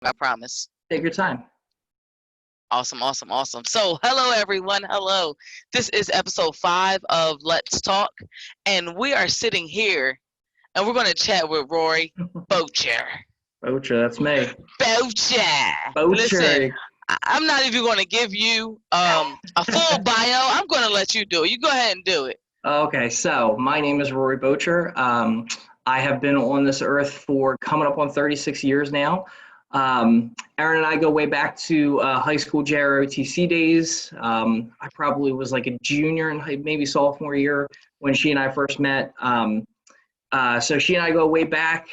I promise. Take your time. Awesome, awesome, awesome. So, hello everyone. Hello. This is episode 5 of Let's Talk, and we are sitting here and we're going to chat with Rory Boettcher. Boettcher, that's me. Boettcher. Listen, Boettcher. I'm not even going to give you a full bio. I'm going to let you do it. You go ahead and do it. Okay, so my name is Rory Boettcher. I have been on this earth for coming up on 36 years now. Erin and I go way back to high school JROTC days. I probably was like a junior and maybe sophomore year when she and I first met. So she and I go way back.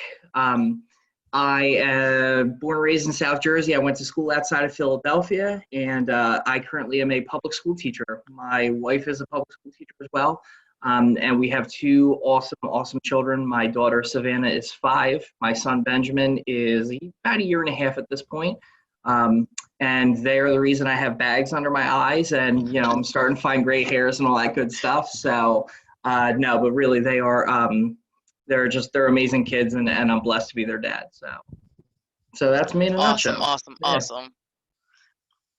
I am born and raised in South Jersey. I went to school outside of Philadelphia, and I currently am a public school teacher. My wife is a public school teacher as well, and we have 2 awesome children. My daughter, Savannah, is 5. My son, Benjamin, is about a year and a half at this point, and they are the reason I have bags under my eyes, and, you know, I'm starting to find gray hairs and all that good stuff. So, no, but really they are they're amazing kids, and I'm blessed to be their dad. So that's me in a nutshell. Awesome.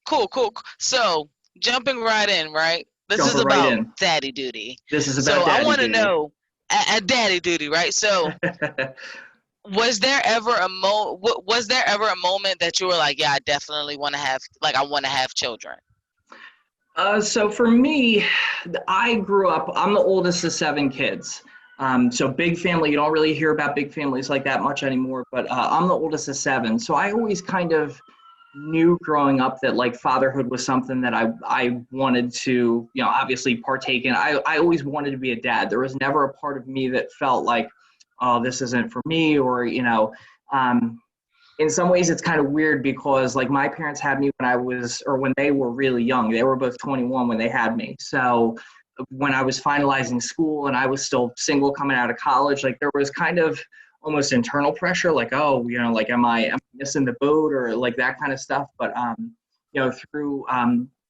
Cool. So jumping right in, right? This is Jumping right about in. daddy duty. This is about daddy I want to duty. know, at daddy duty, right? So was there ever a moment that you were like, yeah, I definitely want to have children? So for me, I'm the oldest of 7 kids. So big family, you don't really hear about big families like that much anymore, but I'm the oldest of 7. So I always kind of knew growing up that like fatherhood was something that I wanted to, you know, obviously partake in. I always wanted to be a dad. There was never a part of me that felt like, oh, this isn't for me, or, you know, in some ways it's kind of weird because like my parents had me when they were really young. They were both 21 when they had me. So when I was finalizing school and I was still single coming out of college, like there was kind of almost internal pressure, like, oh, you know, like, am I missing the boat, or like that kind of stuff. But, you know, through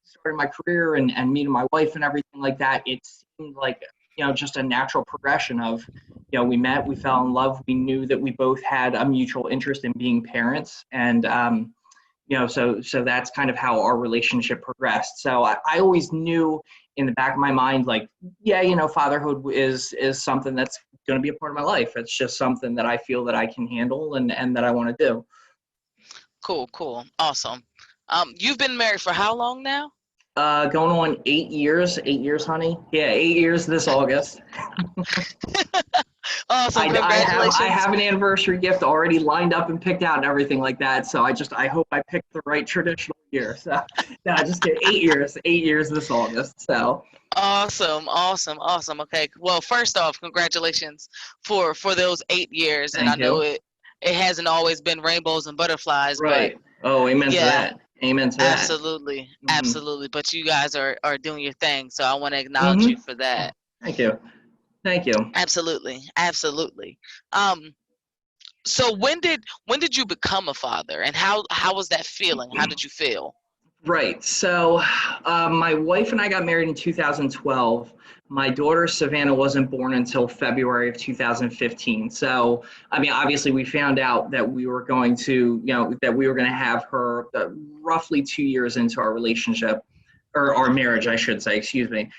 starting my career and meeting my wife and everything like that, it seemed like, you know, just a natural progression of, you know, we met, we fell in love, we knew that we both had a mutual interest in being parents. And, you know, so that's kind of how our relationship progressed. So I always knew in the back of my mind, like, yeah, you know, fatherhood is something that's going to be a part of my life. It's just something that I feel that I can handle and that I want to do. Cool. Awesome. You've been married for how long now? Going on 8 years, honey. Yeah, 8 years this August. Awesome. Congratulations. I have an anniversary gift already lined up and picked out and everything like that. So I hope I picked the right traditional year. So no, just kidding. 8 years this August. So awesome. Okay. Well, first off, congratulations for those 8 years. Thank and I know you. it hasn't always been rainbows and butterflies, right. But oh, amen to that. Amen to that. Absolutely. But you guys are doing your thing, so I want to acknowledge you for that. Thank you. Absolutely. So when did you become a father, and how was that feeling? How did you feel? Right. So my wife and I got married in 2012. My daughter, Savannah, wasn't born until February of 2015. So, I mean, obviously we found out that we were going to, you know, that we were going to have her roughly 2 years into our relationship, or our marriage, I should say, excuse me.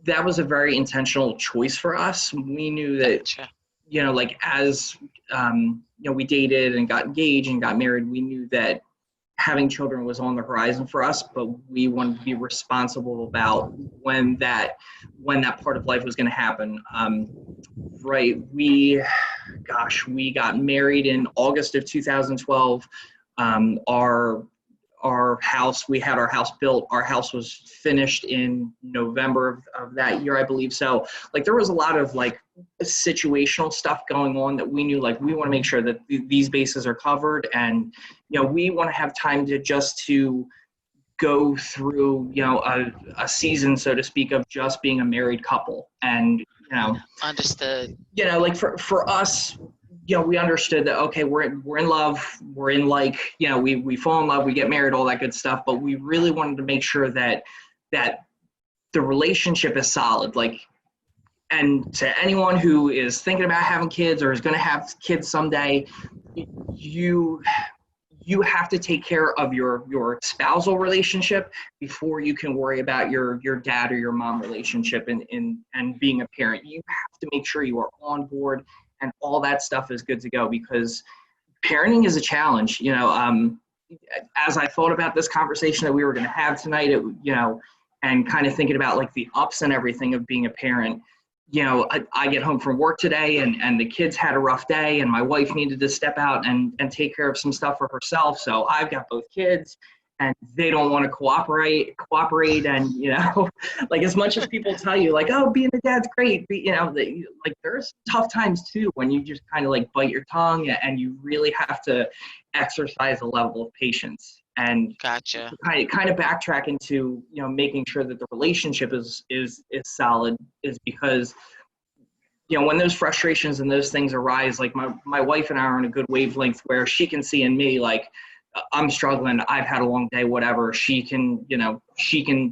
That was a very intentional choice for us. We knew that, Gotcha. you know, like as, you know, we dated and got engaged and got married, we knew that having children was on the horizon for us, but we wanted to be responsible about when that part of life was going to happen. Right. We got married in August of 2012. Our house, we had our house built. Our house was finished in November of that year, I believe. So like there was a lot of like situational stuff going on that we knew, like we want to make sure that these bases are covered, and you know we want to have time to go through, you know, a season, so to speak, of just being a married couple. And you know, understood. You know, like for us, you know, we understood that, okay, we're in love, we're in, like, you know, we fall in love, we get married, all that good stuff, but we really wanted to make sure that the relationship is solid. Like, and to anyone who is thinking about having kids or is going to have kids someday, you you have to take care of your spousal relationship before you can worry about your dad or your mom relationship and being a parent. You have to make sure you are on board and all that stuff is good to go, because parenting is a challenge. As I thought about this conversation that we were going to have tonight, and kind of thinking about like the ups and everything of being a parent. I get home from work today and the kids had a rough day and my wife needed to step out and take care of some stuff for herself. So I've got both kids and they don't want to cooperate. And, like as much as people tell you like, oh, being a dad's great, like there's tough times too, when you just kind of like bite your tongue and you really have to exercise a level of patience. And Gotcha. kind of backtrack into making sure that the relationship is solid, is because when those frustrations and those things arise, like my wife and I are on a good wavelength where she can see in me like I'm struggling, I've had a long day, whatever. She can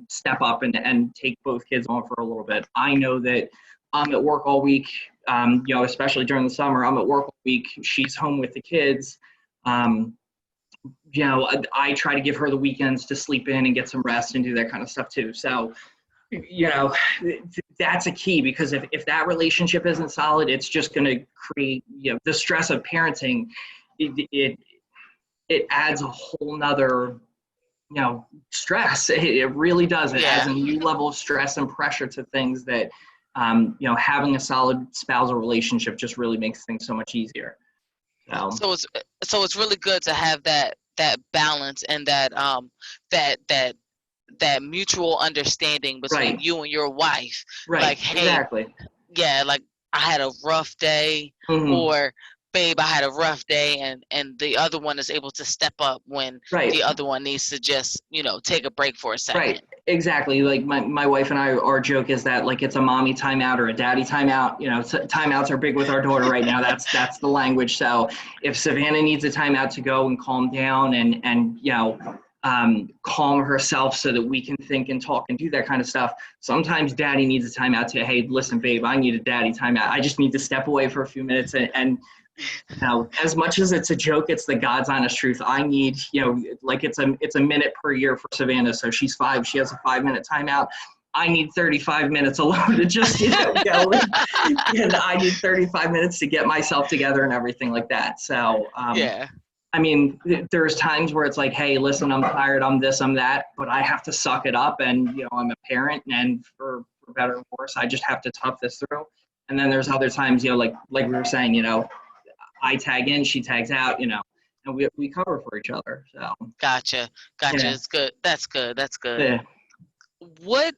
step up and take both kids on for a little bit. I know that I'm at work all week, especially during the summer. I'm at work all week. She's home with the kids. I try to give her the weekends to sleep in and get some rest and do that kind of stuff too. So, that's a key, because if that relationship isn't solid, it's just going to create, the stress of parenting. It adds a whole nother, stress. It really does. It adds a new level of stress and pressure to things that, having a solid spousal relationship just really makes things so much easier. So it's really good to have that balance and that mutual understanding between you and your wife. Right. Like, hey, exactly. Yeah, like I had a rough day, or babe, I had a rough day, and the other one is able to step up when the other one needs to just, take a break for a second. Right. Exactly. Like my wife and I, our joke is that like it's a mommy timeout or a daddy timeout. Timeouts are big with our daughter right now. That's the language. So if Savannah needs a timeout to go and calm down and calm herself so that we can think and talk and do that kind of stuff, sometimes daddy needs a timeout to, hey, listen, babe, I need a daddy timeout. I just need to step away for a few minutes and as much as it's a joke, it's the God's honest truth. I need, like it's a minute per year for Savannah. So she's 5, she has a 5-minute timeout. I need 35 minutes alone to just, go. And I need 35 minutes to get myself together and everything like that. So, I mean, there's times where it's like, hey, listen, I'm tired, I'm this, I'm that, but I have to suck it up. And, I'm a parent, and for better or worse, I just have to tough this through. And then there's other times, like we were saying, I tag in, she tags out, and we cover for each other. So Gotcha. Yeah. It's good. That's good. Yeah. What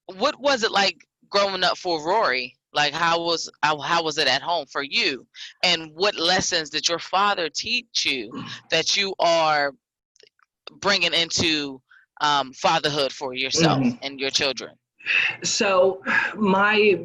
was it like growing up for Rory? Like how was it at home for you? And what lessons did your father teach you that you are bringing into fatherhood for yourself and your children? So my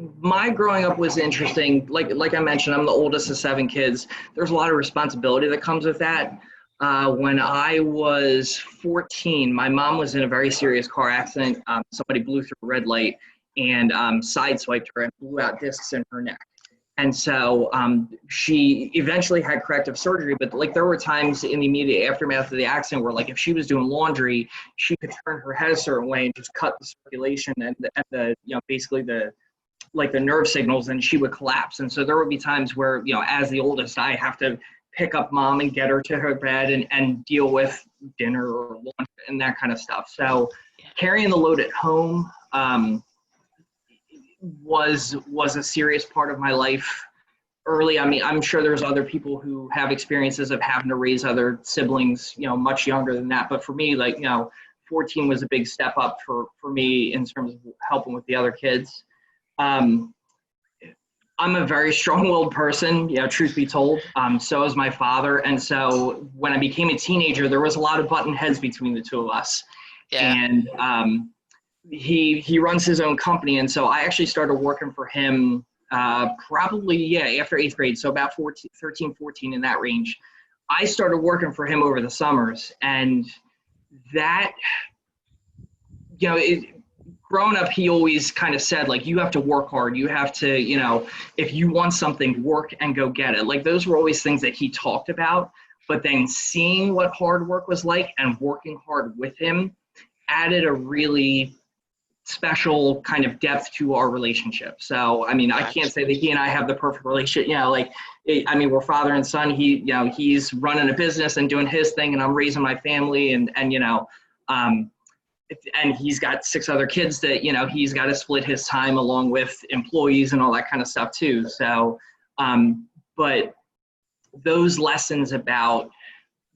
growing up was interesting. Like I mentioned, I'm the oldest of 7 kids. There's a lot of responsibility that comes with that. When I was 14, my mom was in a very serious car accident. Somebody blew through a red light and sideswiped her and blew out discs in her neck. And so she eventually had corrective surgery, but like there were times in the immediate aftermath of the accident where like if she was doing laundry, she could turn her head a certain way and just cut the circulation and the basically the nerve signals, and she would collapse. And so there would be times where, as the oldest, I have to pick up mom and get her to her bed and deal with dinner or lunch and that kind of stuff. So carrying the load at home was a serious part of my life early. I mean, I'm sure there's other people who have experiences of having to raise other siblings, much younger than that. But for me, 14 was a big step up for me in terms of helping with the other kids. I'm a very strong-willed person, truth be told. So is my father. And so when I became a teenager, there was a lot of button heads between the two of us. Yeah. And he runs his own company. And so I actually started working for him probably, after 8th grade. So about 13, 14 in that range. I started working for him over the summers. And that, growing up, he always kind of said, like, you have to work hard. You have to, if you want something, work and go get it. Like, those were always things that he talked about. But then seeing what hard work was like and working hard with him added a really special kind of depth to our relationship. So, I mean, I can't say that he and I have the perfect relationship, we're father and son. He's running a business and doing his thing, and I'm raising my family, and he's got 6 other kids that, he's got to split his time along with employees and all that kind of stuff too. So, but those lessons about,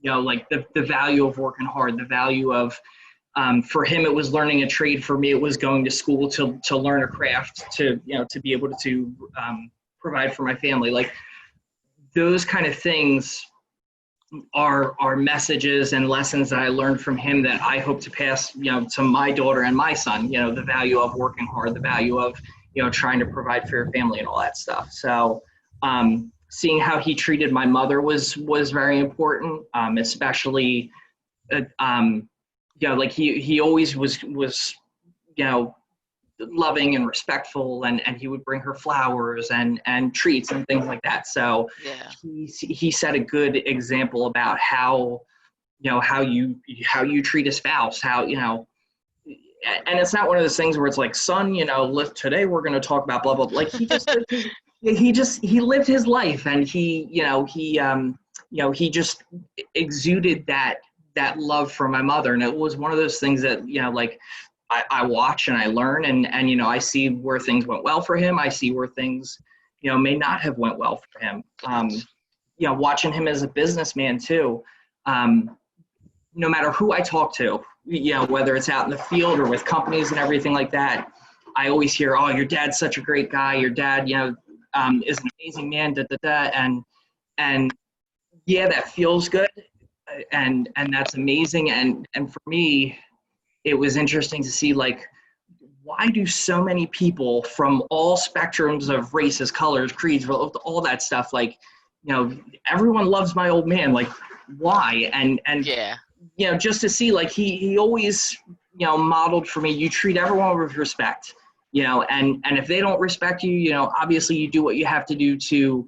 like the value of working hard, the value of, for him, it was learning a trade. For me, it was going to school to learn a craft, to be able to provide for my family. Like, those kind of things are messages and lessons that I learned from him that I hope to pass, to my daughter and my son. The value of working hard, the value of trying to provide for your family and all that stuff. So, seeing how he treated my mother was very important, especially. Like he always was loving and respectful, and he would bring her flowers and treats and things like that. So Yeah. he set a good example about how you treat a spouse, how and it's not one of those things where it's like, son, today we're going to talk about blah blah blah. Like, he just he lived his life, and he just exuded that love for my mother. And it was one of those things that, like, I watch and I learn, and I see where things went well for him. I see where things, may not have went well for him. Watching him as a businessman too, no matter who I talk to, whether it's out in the field or with companies and everything like that, I always hear, oh, your dad's such a great guy. Your dad, is an amazing man, and yeah, that feels good. And that's amazing. And for me, it was interesting to see, like, why do so many people from all spectrums of races, colors, creeds, all that stuff, like, everyone loves my old man, like, why? And Yeah. Just to see, like, he always, modeled for me, you treat everyone with respect, and if they don't respect you, obviously you do what you have to do to,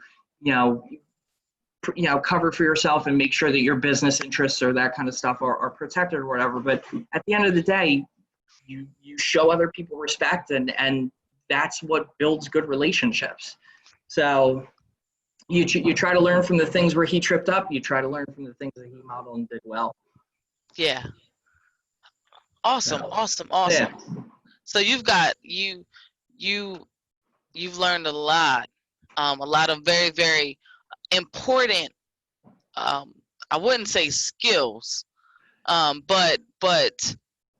cover for yourself and make sure that your business interests or that kind of stuff are protected or whatever. But at the end of the day, you show other people respect, and that's what builds good relationships. So you try to learn from the things where he tripped up. You try to learn from the things that he modeled and did well. Yeah. Awesome. So, Awesome. yeah. So you've learned a lot of very, very important, I wouldn't say skills, but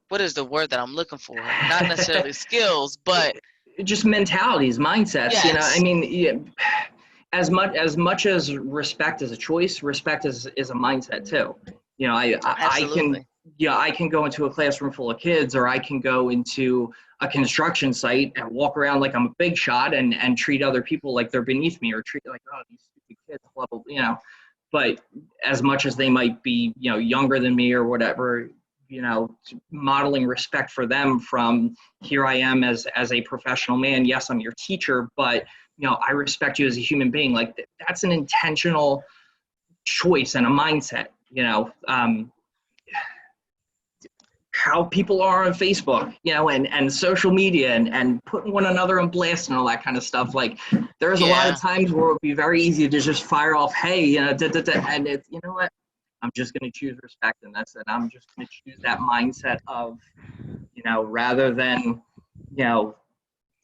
what is the word that I'm looking for? Not necessarily skills, but just mentalities, mindsets. Yes. As much as respect is a choice, respect is a mindset too. Absolutely. I can go into a classroom full of kids, or I can go into a construction site and walk around like I'm a big shot and treat other people like they're beneath me, or treat like, oh, these stupid kids, blah, blah, blah, But as much as they might be, younger than me or whatever, modeling respect for them from, here I am as a professional man. Yes, I'm your teacher, but, I respect you as a human being. Like, that's an intentional choice and a mindset, how people are on Facebook, and social media, and putting one another on blast and all that kind of stuff. Like, there's a lot of times where it would be very easy to just fire off, hey, and it's, you know what, I'm just going to choose respect, and that's it. I'm just going to choose that mindset of, rather than,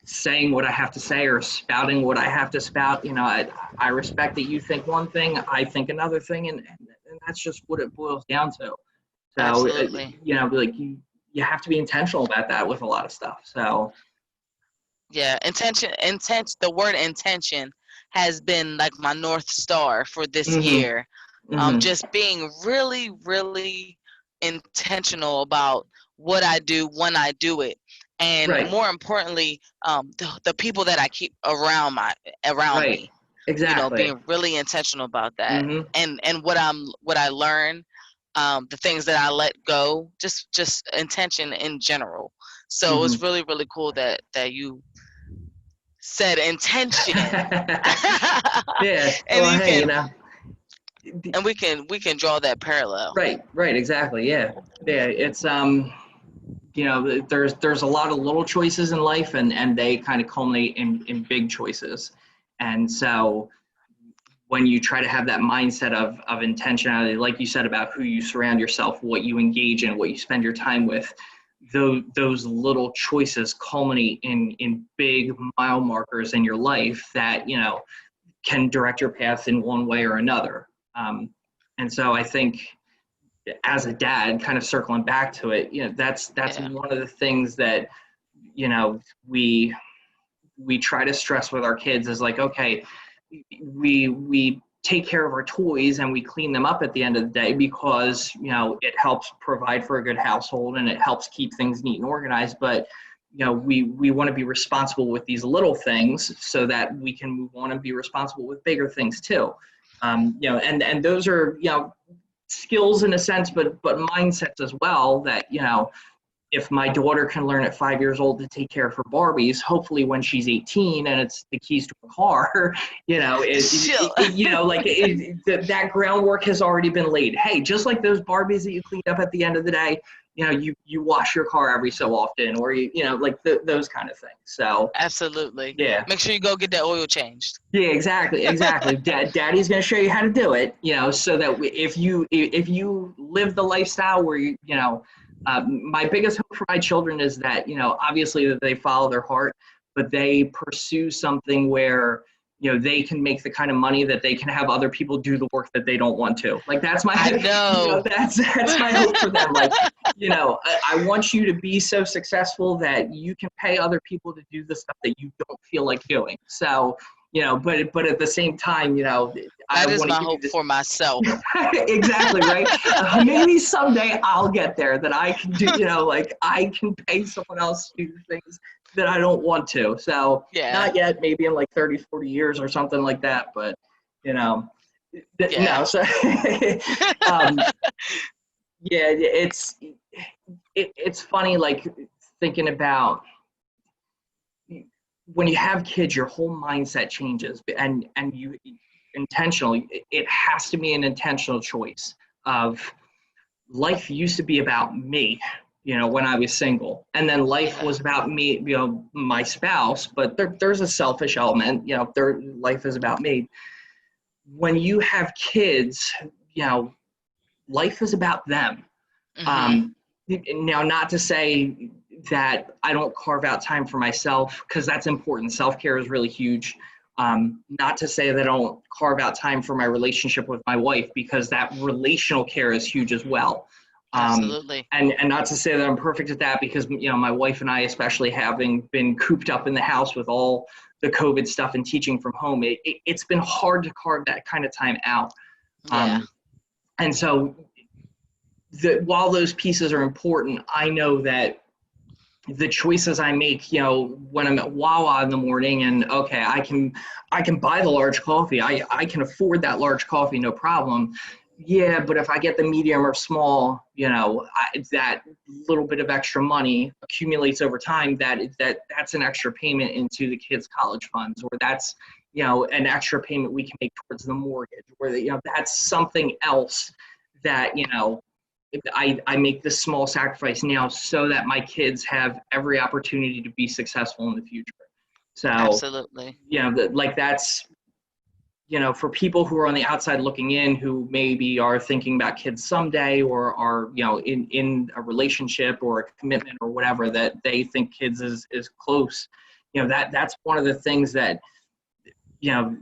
saying what I have to say or spouting what I have to spout. I respect that you think one thing, I think another thing, and that's just what it boils down to. So, Absolutely. Like, you have to be intentional about that with a lot of stuff. So, yeah, the word intention has been like my North Star for this year. Just being really, really intentional about what I do when I do it. And more importantly, the people that I keep around me. Exactly. Being really intentional about that. And what I learn, the things that I let go, just intention in general. So it's really, really cool that you said intention. Yeah. And Well, you hey, can, you know. and we can draw that parallel. Right, exactly. Yeah. Yeah. It's you know, there's a lot of little choices in life, and they kind of culminate in big choices. And so when you try to have that mindset of intentionality, like you said, about who you surround yourself, what you engage in, what you spend your time with, those little choices culminate in big mile markers in your life that, you know, can direct your path in one way or another. And so I think, as a dad, kind of circling back to it, you know, that's Yeah. one of the things that, you know, we try to stress with our kids is like, okay, we take care of our toys and we clean them up at the end of the day because, you know, it helps provide for a good household and it helps keep things neat and organized. But, you know, we want to be responsible with these little things so that we can move on and be responsible with bigger things too. You know, and those are, you know, skills in a sense, but mindsets as well, that, you know, if my daughter can learn at 5 years old to take care of her Barbies, hopefully when she's 18 and it's the keys to a car, you know, you know, like that groundwork has already been laid. Hey, just like those Barbies that you clean up at the end of the day, you know, you wash your car every so often, or you know, like those kind of things. So Absolutely. yeah. Make sure you go get that oil changed. Yeah, exactly. Daddy's going to show you how to do it, you know, so that if you live the lifestyle where you know, my biggest hope for my children is that, you know, obviously that they follow their heart, but they pursue something where, you know, they can make the kind of money that they can have other people do the work that they don't want to. Like that's my, I you know, know. that's my hope for them. Like, you know, I want you to be so successful that you can pay other people to do the stuff that you don't feel like doing. So, you know, but at the same time, you know, I That is want to my give you hope this. for myself. Exactly, right. Maybe someday I'll get there, that I can do, you know, like I can pay someone else to do things that I don't want to. So Yeah. not yet, maybe in like 30, 40 years or something like that. But, you know, Yeah. no. So, um, yeah, it's funny, like thinking about when you have kids, your whole mindset changes, and you intentionally, it has to be an intentional choice of, life used to be about me, you know, when I was single, and then life Yeah. was about me, you know, my spouse, but there's a selfish element, you know, life is about me. When you have kids, you know, life is about them. Mhm. um, Now, not to say that I don't carve out time for myself, because that's important. Self-care is really huge. Not to say that I don't carve out time for my relationship with my wife, because that relational care is huge as well. Absolutely. And not to say that I'm perfect at that, because, you know, my wife and I, especially having been cooped up in the house with all the COVID stuff and teaching from home, it's been hard to carve that kind of time out. Yeah. And so while those pieces are important, I know that the choices I make, you know, when I'm at Wawa in the morning, and okay, I can buy the large coffee. I can afford that large coffee, no problem. Yeah, but if I get the medium or small, you know, that little bit of extra money accumulates over time. That's an extra payment into the kids' college funds, or that's, you know, an extra payment we can make towards the mortgage, or, you know, that's something else that, you know, I make this small sacrifice now so that my kids have every opportunity to be successful in the future. So, Absolutely. you know, like that's, you know, for people who are on the outside looking in, who maybe are thinking about kids someday, or are, you know, in a relationship or a commitment or whatever, that they think kids is close. You know, that's one of the things that, you know,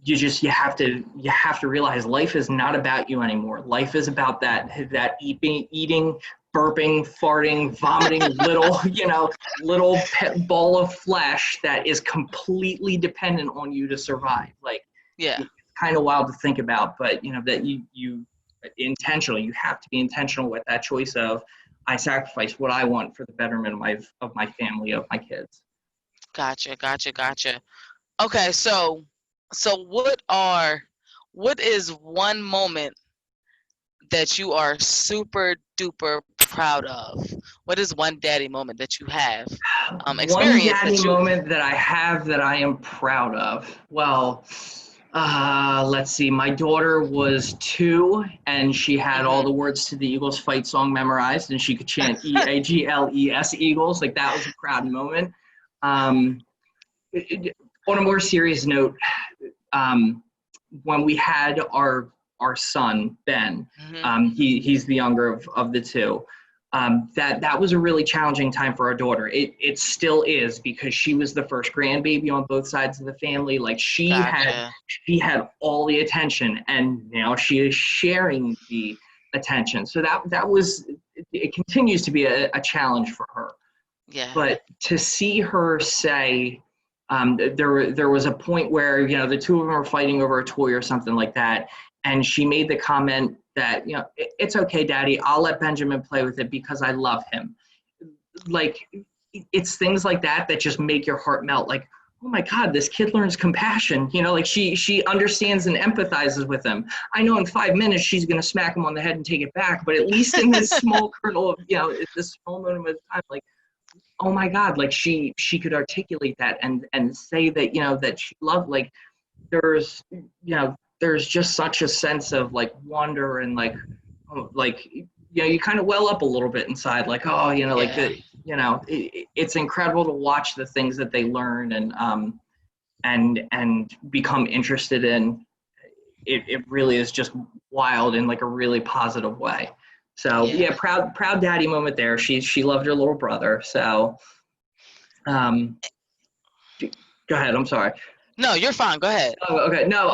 you have to realize life is not about you anymore. Life is about that eating, burping, farting, vomiting little, you know, little pet ball of flesh that is completely dependent on you to survive. Like, Yeah. it's kind of wild to think about, but, you know, that you intentionally, you have to be intentional with that choice of, I sacrifice what I want for the betterment of my family, of my kids. Gotcha. Gotcha. Gotcha. Okay. So what is one moment that you are super duper proud of? What is one daddy moment that you have One experienced daddy that you? moment that I have that I am proud of. Well, let's see. My daughter was 2, and she had all Mhm. the words to the Eagles fight song memorized, and she could chant Eagles, Eagles. Like, that was a proud moment. Um, on a more serious note, um, when we had our son Ben, Mhm. he's the younger of the two. That was a really challenging time for our daughter. It still is, because she was the first grandbaby on both sides of the family. Like, Gotcha. she had all the attention, and now she is sharing the attention. So that was, it continues to be a challenge for her. Yeah. But to see her say, there was a point where, the two of them were fighting over a toy or something like that, and she made the comment that, it's okay, Daddy, I'll let Benjamin play with it because I love him. Like, it's things like that that just make your heart melt. Like, oh my God, this kid learns compassion. Like, she understands and empathizes with him. I know in 5 minutes she's going to smack him on the head and take it back, but at least in this small kernel of, this small moment of time, like, oh my God, like, she could articulate that and say that, that she loved. Like, there's just such a sense of, like, wonder, and like, oh, like, you kind of well up a little bit inside, like, oh, like, Yeah. it's incredible to watch the things that they learn, and become interested in. It really is just wild in, like, a really positive way. So Yeah. yeah, proud daddy moment there. She loved her little brother. So um, go ahead. I'm sorry. No, you're fine. Go ahead. Oh, okay. No,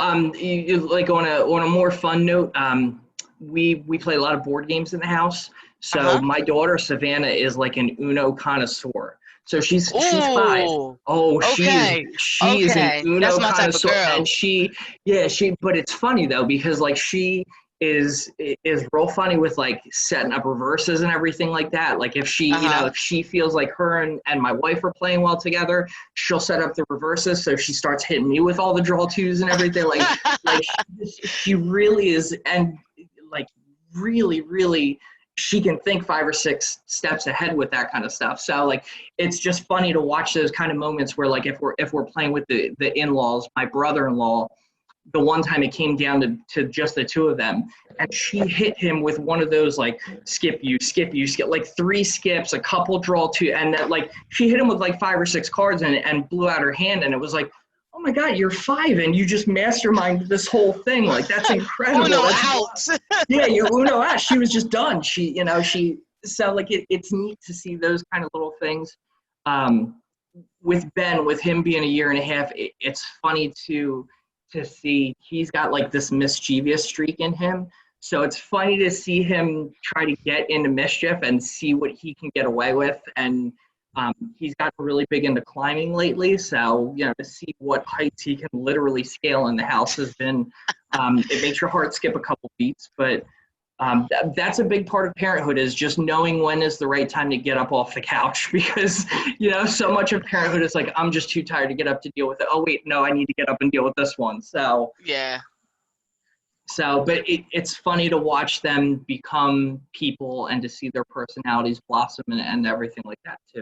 like, on a more fun note, we play a lot of board games in the house. So Uh-huh. my daughter Savannah is like an Uno connoisseur. So she's 5. Ooh. Oh, Okay. she is an Okay. That's Uno my type of connoisseur, girl. and but it's funny though, because, like, she is real funny with, like, setting up reverses and everything like that. Like, if Uh-huh. if she feels like her and my wife are playing well together, she'll set up the reverses, so she starts hitting me with all the draw twos and everything. Like, she really is, and, like, really, really, she can think 5 or 6 steps ahead with that kind of stuff. So, like, it's just funny to watch those kind of moments where, like, if we're playing with the in-laws, my brother-in-law, the one time it came down to just the two of them, and she hit him with one of those, like, skip, like 3 skips, a couple draw two, and that, like, she hit him with like 5 or 6 cards, and blew out her hand, and it was like, oh my God, you're 5 and you just masterminded this whole thing. Like, that's incredible. Uno That's out. Yeah, you're Uno Ash. She was just done. So, like, it's neat to see those kind of little things. Um, with Ben, with him being a year and a half, it's funny to see he's got, like, this mischievous streak in him. So it's funny to see him try to get into mischief and see what he can get away with. And he's gotten really big into climbing lately. So, to see what heights he can literally scale in the house has been, it makes your heart skip a couple beats. But that's a big part of parenthood, is just knowing when is the right time to get up off the couch. Because, so much of parenthood is like, I'm just too tired to get up to deal with it. Oh wait, no, I need to get up and deal with this one. Yeah. But it's funny to watch them become people, and to see their personalities blossom, and everything like that too.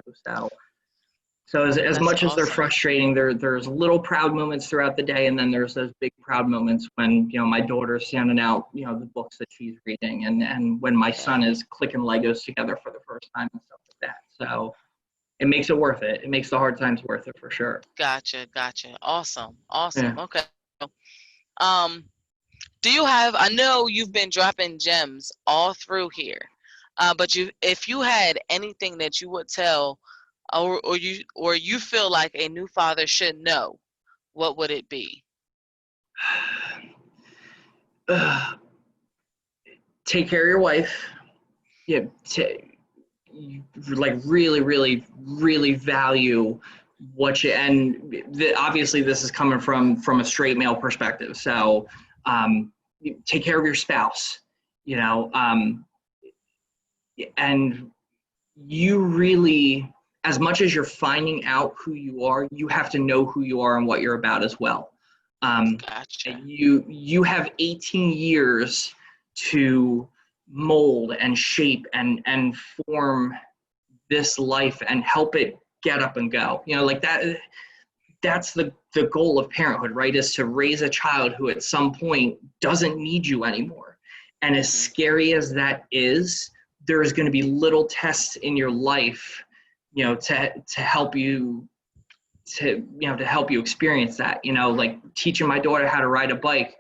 So as That's much as they're awesome. frustrating, there's little proud moments throughout the day, and then there's those big proud moments when, my daughter's sounding out, the books that she's reading, and when my Yeah. son is clicking Legos together for the first time and stuff like that. So it makes it worth it. It makes the hard times worth it for sure. Gotcha. Gotcha. Awesome. Yeah. Awesome. Okay. Um, do you have, I know you've been dropping gems all through here. But if you had anything that you would tell, or you feel like a new father should know, what would it be? Take care of your wife. Yeah. Like, really, really, really value what you, and obviously this is coming from a straight male perspective. So take care of your spouse, and you really, as much as you're finding out who you are, you have to know who you are and what you're about as well. um, Gotcha. you have 18 years to mold and shape and form this life and help it get up and go. Like that's the goal of parenthood, right? Is to raise a child who at some point doesn't need you anymore. And as scary as that is, there's going to be little tests in your life, to help you to help you experience that. Like teaching my daughter how to ride a bike,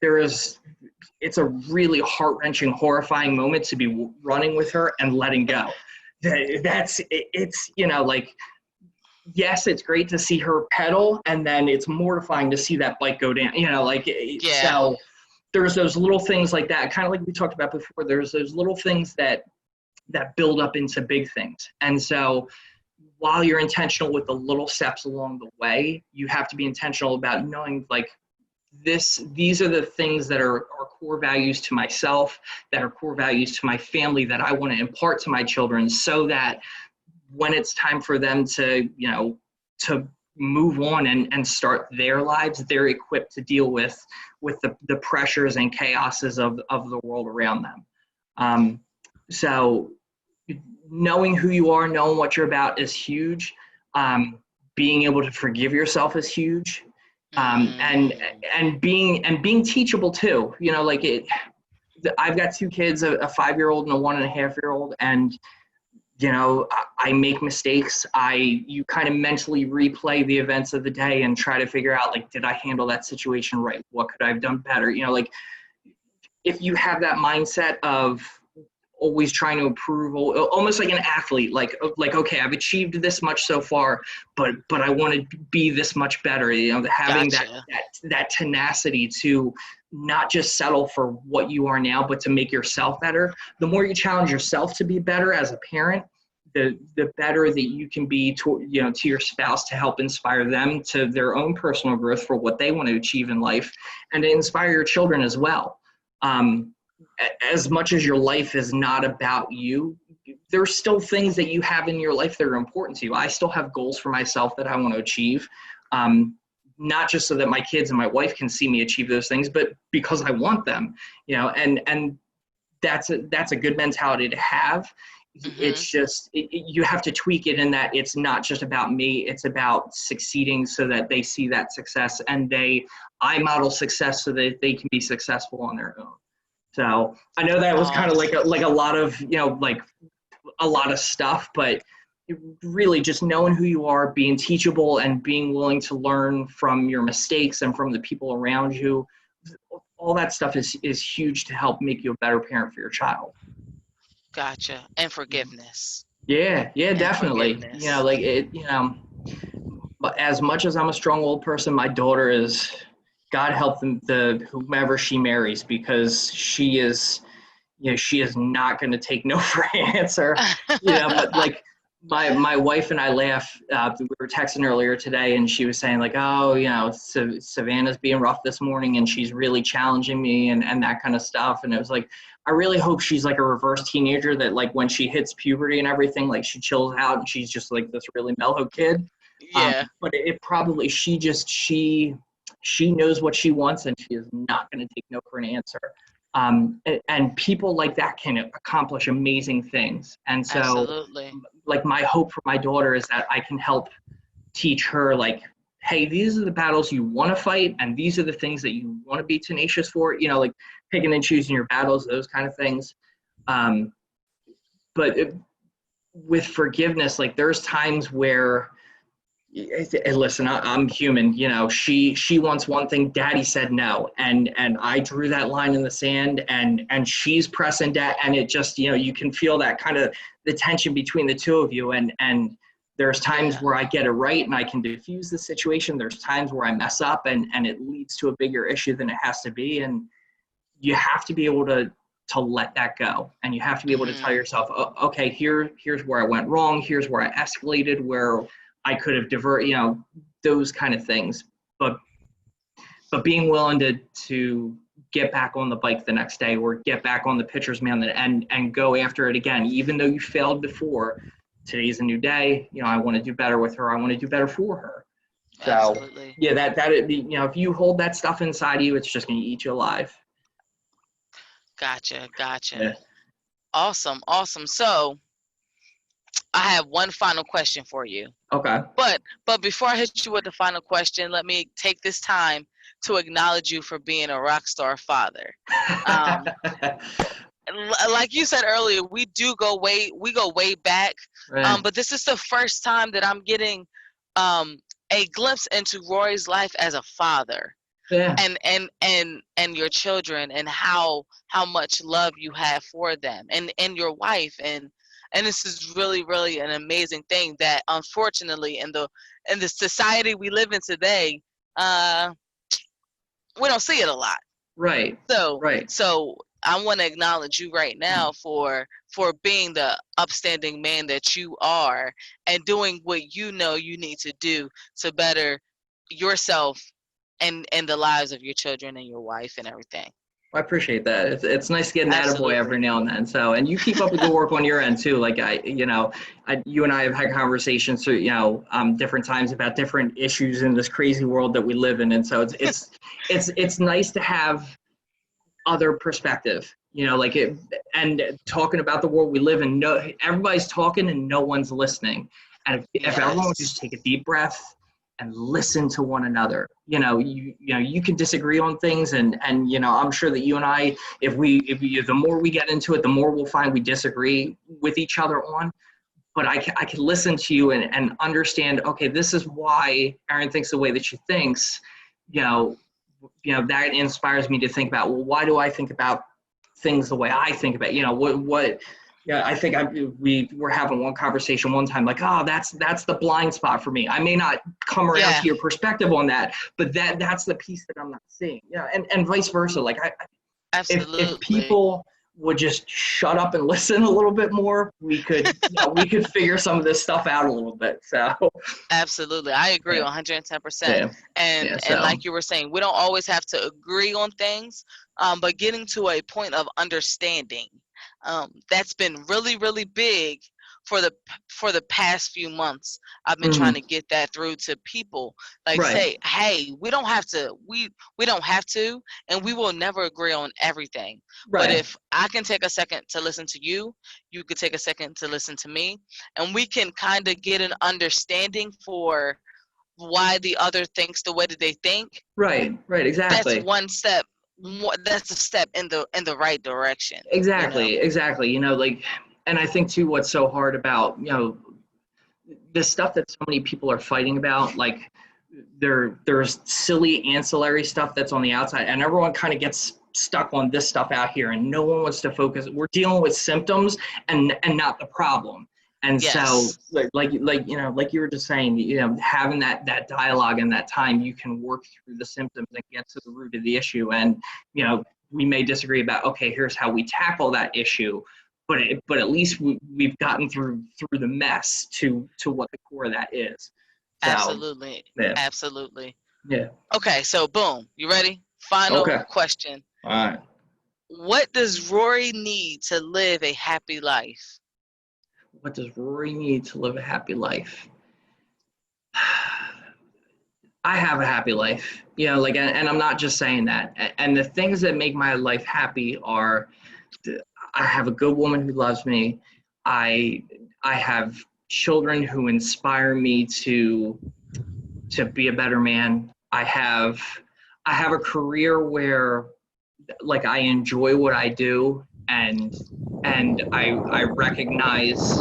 it's a really heart-wrenching, horrifying moment to be running with her and letting go. It's like, yes, it's great to see her pedal, and then it's mortifying to see that bike go down, So there's those little things like that, kind of like we talked about before. There's those little things that build up into big things. And so while you're intentional with the little steps along the way, you have to be intentional about knowing, like, these are the things that are core values to myself, that are core values to my family, that I want to impart to my children, so that when it's time for them to move on and start their lives, they're equipped to deal with the pressures and chaoses of the world around them. So knowing who you are, knowing what you're about is huge. Being able to forgive yourself is huge. And being teachable too. I've got two kids, a 5-year-old and a 1.5-year-old, and I make mistakes. You kind of mentally replay the events of the day and try to figure out, like, did I handle that situation right? What could I have done better? Like, if you have that mindset of always trying to improve, almost like an athlete, like, okay, I've achieved this much so far, but I want to be this much better. Having that tenacity to not just settle for what you are now, but to make yourself better. The more you challenge yourself to be better as a parent, the better that you can be to your spouse, to help inspire them to their own personal growth for what they want to achieve in life, and to inspire your children as well. As much as your life is not about you, there's still things that you have in your life that are important to you. I still have goals for myself that I want to achieve. Not just so that my kids and my wife can see me achieve those things, but because I want them, and that's a good mentality to have. It's just, you have to tweak it in that it's not just about me, it's about succeeding so that they see that success, and I model success so that they can be successful on their own. So I know that was kind of like a lot of, like a lot of stuff, but really just knowing who you are, being teachable, and being willing to learn from your mistakes and from the people around you, all that stuff is huge to help make you a better parent for your child. Gotcha. And forgiveness. Yeah, And definitely. forgiveness. But as much as I'm a strong old person, my daughter is, God help whomever she marries, because she is not going to take no for an answer. But like my wife and I laugh. We were texting earlier today, and she was saying, like, oh, Savannah's being rough this morning, and she's really challenging me, and that kind of stuff. And it was like, I really hope she's like a reverse teenager, that like when she hits puberty and everything, like she chills out and she's just like this really mellow kid. Yeah. But it probably, she knows what she wants, and she is not going to take no for an answer. And people like that can accomplish amazing things. And so, absolutely, like, my hope for my daughter is that I can help teach her, like, hey, these are the battles you want to fight, and these are the things that you want to be tenacious for, like picking and choosing your battles, those kind of things. But with forgiveness, like, there's times where, listen, I'm human. She wants one thing, daddy said no, and I drew that line in the sand, and she's pressing that, and it just, you can feel that kind of the tension between the two of you, and there's times where I get it right and I can diffuse the situation. There's times where I mess up and it leads to a bigger issue than it has to be, and you have to be able to let that go, and you have to be able to tell yourself, oh, okay, here's where I went wrong, here's where I escalated, where I could have those kind of things. But being willing to get back on the bike the next day, or get back on the pitcher's mound and go after it again, even though you failed before. Today's a new day. I want to do better with her. I want to do better for her. So, absolutely. Yeah, if you hold that stuff inside you, it's just going to eat you alive. Gotcha. Gotcha. Yeah. Awesome. Awesome. So I have one final question for you. Okay. But before I hit you with the final question, let me take this time to acknowledge you for being a rock star father. Um, like you said earlier, we go way back. Right. But this is the first time that I'm getting a glimpse into Rory's life as a father, Yeah. and your children, and how much love you have for them, and your wife, and this is really, really an amazing thing that unfortunately in the society we live in today, uh we don't see it a lot. Right. So Right. I want to acknowledge you right now for being the upstanding man that you are, and doing what you know you need to do to better yourself and the lives of your children and your wife and everything. I appreciate that. It's nice getting an attaboy every Absolutely. now and then. So, and you keep up the good work on your end too. Like you and I have had conversations through, different times about different issues in this crazy world that we live in. And so it's nice to have other perspective, like it, and talking about the world we live in. No, everybody's talking and no one's listening. And if everyone would just Yes. take a deep breath and listen to one another, you can disagree on things, and I'm sure that you and I, if the more we get into it, the more we'll find we disagree with each other on. But I can listen to you and understand, okay, this is why Erin thinks the way that she thinks. That inspires me to think about, well, why do I think about things the way I think about, what I think we were having one conversation one time, like, oh, that's the blind spot for me. I may not come around Yeah. to your perspective on that, but that's the piece that I'm not seeing. And vice versa. Like, if Absolutely. people would just shut up and listen a little bit more, we could figure some of this stuff out a little bit. So Absolutely. I agree yeah, 110%. yeah, yeah. And So like you were saying, we don't always have to agree on things, but getting to a point of understanding, that's been really, really big for the past few months. I've been trying mhm, to get that through to people. Like, right, say, hey, we don't have to, and we will never agree on everything. But right. if I can take a second to listen to you, you could take a second to listen to me, and we can kind of get an understanding for why the other thinks the way that they think. Right, right, That's exactly. one step. That's a step in the right direction. You know. Exactly, exactly. Like, and I think too, what's so hard about, this stuff that so many people are fighting about, like there's silly ancillary stuff that's on the outside, and everyone kind of gets stuck on this stuff out here, and no one wants to focus. We're dealing with symptoms and not the problem. And so, Yes. like you were just saying, having that dialogue and that time, you can work through the symptoms and get to the root of the issue. And we may disagree about, okay, here's how we tackle that issue, but at least we've gotten through the mess to what the core of that is. So Absolutely. yeah, Absolutely. yeah. Okay. So boom. You ready? Final Okay. question. All right. What does Rory need to live a happy life? What does Rory need to live a happy life? I have a happy life, like, and I'm not just saying that. And the things that make my life happy are, I have a good woman who loves me. I I have children who inspire me to be a better man. I have a career where, like, I enjoy what I do, and I recognize,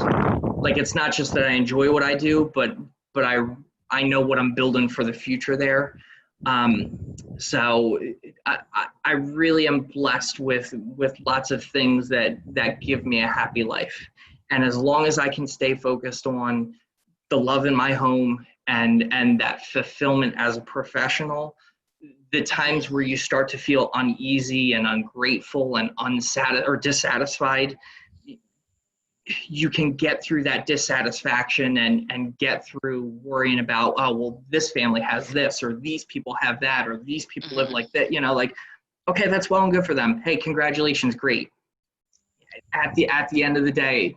like, it's not just that I enjoy what I do, but I know what I'm building for the future there. Um, so I really am blessed with lots of things that give me a happy life. And as long as I can stay focused on the love in my home and that fulfillment as a professional, the times where you start to feel uneasy and ungrateful and dissatisfied, you can get through that dissatisfaction and get through worrying about, oh, well, this family has this, or these people have that, or these people live Mm-hmm. like that, like, okay, that's well and good for them. Hey, congratulations, great. At the end of the day,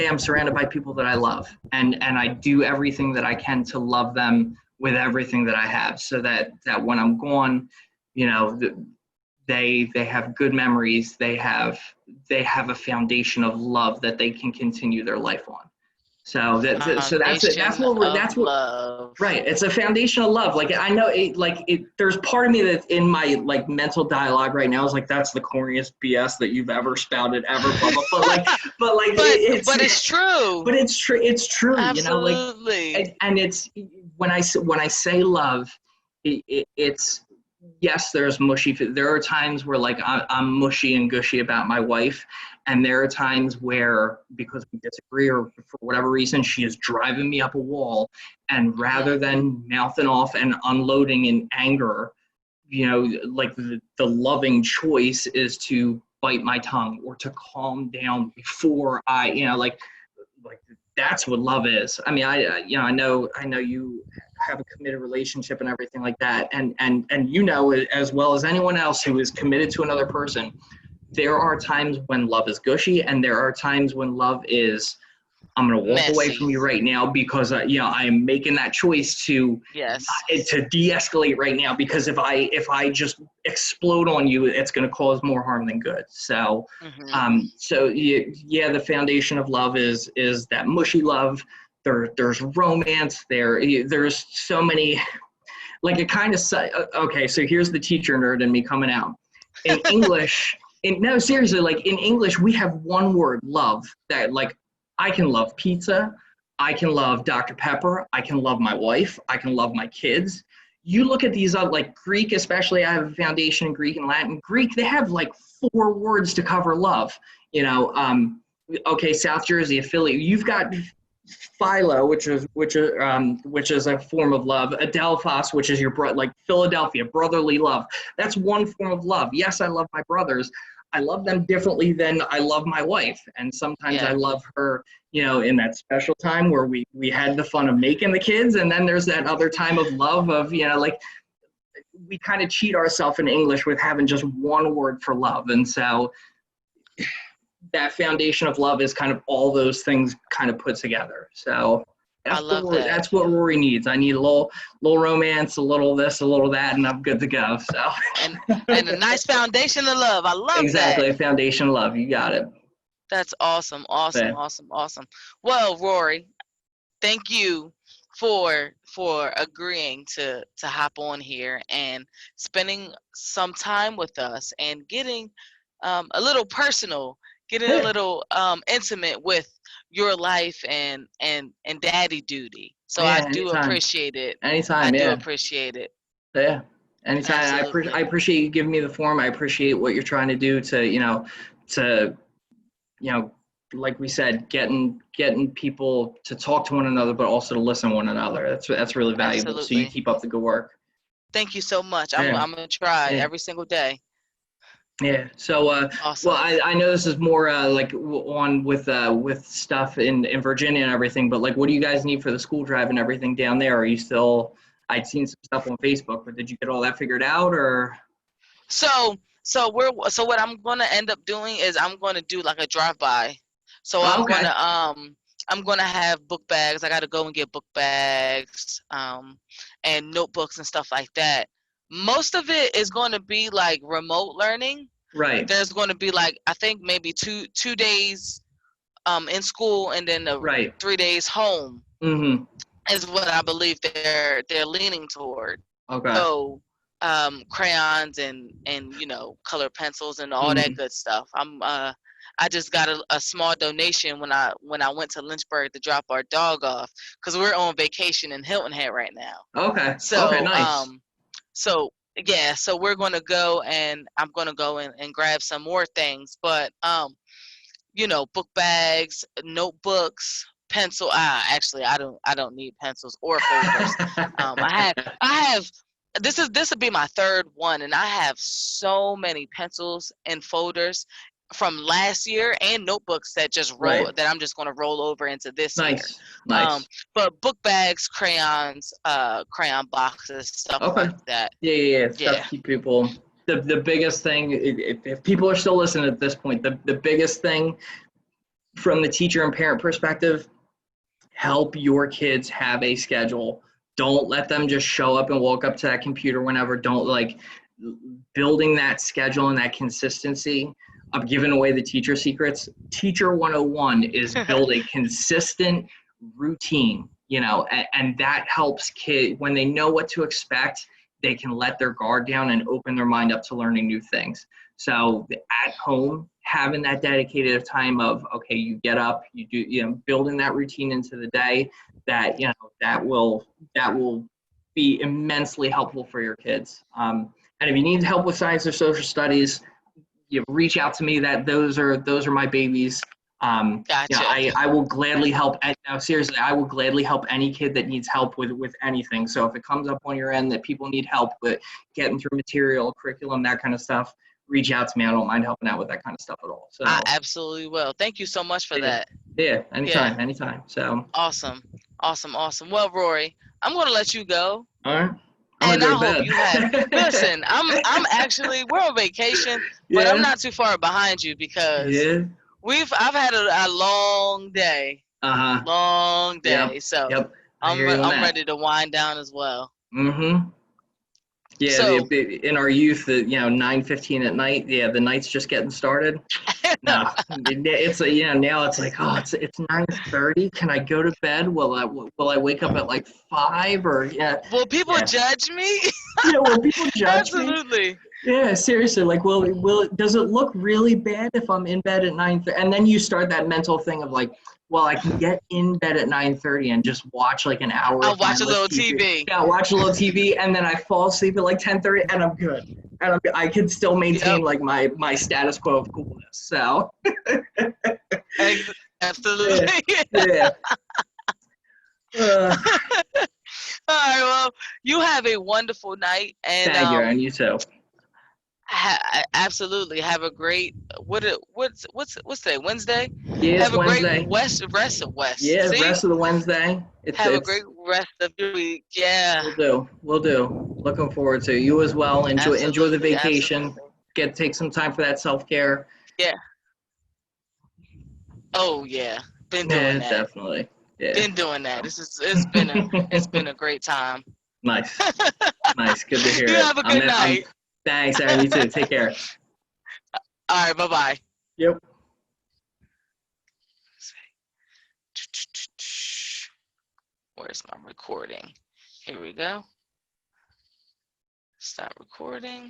I'm surrounded by people that I love, and I do everything that I can to love them with everything that I have, so that when I'm gone, you know, they have good memories, they have a foundation of love that they can continue their life on. So that's it. Foundation of love. Right. It's a foundation of love. Like, I know there's part of me that in my like mental dialogue right now is like, that's the corniest BS that you've ever spouted ever. Blah, blah, But it's true. But it's true. It's true. Absolutely. You know, like, and it's when I say love, it's, yes, there's mushy. There are times where like I'm mushy and gushy about my wife. And there are times where, because we disagree or for whatever reason, she is driving me up a wall. And rather than mouthing off and unloading in anger, you know, like the loving choice is to bite my tongue or to calm down before I, you know, like that's what love is. I mean, I know you have a committed relationship and everything like that. And you know, as well as anyone else who is committed to another person, there are times when love is gushy, and there are times when love is, I'm going to walk away from you right now because you know, I am making that choice to de-escalate right now, because if I just explode on you, it's going to cause more harm than good. So the foundation of love is that mushy love. There's romance. There's so many, like, it kind of, okay, so here's the teacher nerd in me coming out. In English, no, seriously, like in English, we have one word, love, that like, I can love pizza, I can love Dr. Pepper, I can love my wife, I can love my kids. You look at these, like Greek, especially, I have a foundation in Greek and Latin. Greek, they have like 4 words to cover love. You know, okay, South Jersey affiliate, you've got Philo, which is a form of love. Adelphos, which is your like Philadelphia, brotherly love. That's one form of love. Yes, I love my brothers. I love them differently than I love my wife. And sometimes I love her, you know, in that special time where we had the fun of making the kids. And then there's that other time of love of, you know, like, we kind of cheat ourselves in English with having just one word for love. And so that foundation of love is kind of all those things kind of put together. So that's what Rory needs. I need a little romance, a little this, a little that, and I'm good to go. So and a nice foundation of love. I love exactly, that. a foundation of love. You got it. That's awesome. Awesome. Well, Rory, thank you for agreeing to hop on here and spending some time with us and getting a little personal, getting a little intimate with your life and daddy duty. So I do appreciate it. Anytime, I do appreciate it. Yeah, anytime. I appreciate you giving me the forum. I appreciate what you're trying to do to like we said, getting people to talk to one another, but also to listen to one another. That's really valuable. Absolutely. So you keep up the good work. Thank you so much. I'm gonna try every single day. Yeah. So, awesome. Well, I know this is more like on with stuff in Virginia and everything, but like, what do you guys need for the school drive and everything down there? Are you still? I'd seen some stuff on Facebook, but did you get all that figured out, or? So what I'm gonna end up doing is I'm gonna do like a drive-by. So I'm gonna have book bags. I gotta go and get book bags, and notebooks and stuff like that. Most of it is going to be like remote learning. Right. There's going to be like, I think maybe two days in school and then 3 days home. Mm-hmm. Is what I believe they're leaning toward. Okay. So crayons and you know, color pencils and all that good stuff. I just got a small donation when I went to Lynchburg to drop our dog off, because we're on vacation in Hilton Head right now. Okay. So okay, nice. So we're gonna go, and I'm gonna go and grab some more things. But you know, book bags, notebooks, pencil. Actually, I don't need pencils or folders. I have. This would be my 3rd one, and I have so many pencils and folders from last year and notebooks that just that I'm just going to roll over into this year. Nice. But book bags, crayons, crayon boxes, stuff like that. Yeah. Stuff to keep people. The biggest thing, if people are still listening at this point, the biggest thing from the teacher and parent perspective, help your kids have a schedule. Don't let them just show up and walk up to that computer whenever. Don't building that schedule and that consistency. I'm giving away the teacher secrets. Teacher 101 is build a consistent routine, and that helps kids when they know what to expect. They can let their guard down and open their mind up to learning new things. So at home, having that dedicated time of, okay, you get up, you do, building that routine into the day, that will be immensely helpful for your kids. And if you need help with science or social studies, you reach out to me. Those are my babies. Gotcha. I will gladly help. No, seriously, I will gladly help any kid that needs help with anything. So if it comes up on your end that people need help with getting through material, curriculum, that kind of stuff, reach out to me. I don't mind helping out with that kind of stuff at all. So I absolutely will. Thank you so much for that. Yeah, anytime. So awesome. Well, Rory, I'm going to let you go. All right. I'm And I gonna go hope to you bed. have. Listen, I'm actually we're on vacation, but I'm not too far behind you because I've had a long day. Long day. Yep. So Yep. I'm ready to wind down as well. Mm-hmm. Yeah, So in our youth, 9:15 at night. Yeah, the night's just getting started. No, it's now it's like, oh, it's 9:30. Can I go to bed? Will I wake up at like 5 or will people judge me? Will people judge me? Absolutely. Yeah, seriously. Like, does it look really bad if I'm in bed at 9:30? And then you start that mental thing of like, well, I can get in bed at 9:30 and just watch like an hour I'll of watch a mindless little TV. Yeah, watch a little TV, and then I fall asleep at like 10:30, and I'm good. And I can still maintain like my status quo of coolness. So. Absolutely. Yeah. All right. Well, you have a wonderful night, and Thank you, and you too. Absolutely have a great what's today, Wednesday? Yeah, it's have a Wednesday. great rest of Yeah, See? rest of the Wednesday. Have a great rest of your week. Yeah. We'll do. Looking forward to it. You as well. Enjoy the vacation. Absolutely. Take some time for that self-care. Yeah. Oh yeah. Been doing that. Definitely. Yeah. Been doing that. It's been a great time. Nice. Nice. Good to hear You it. have a good night. Thanks, Erin. You too. Take care. All right. Bye-bye. Yep. Where's my recording? Here we go. Stop recording.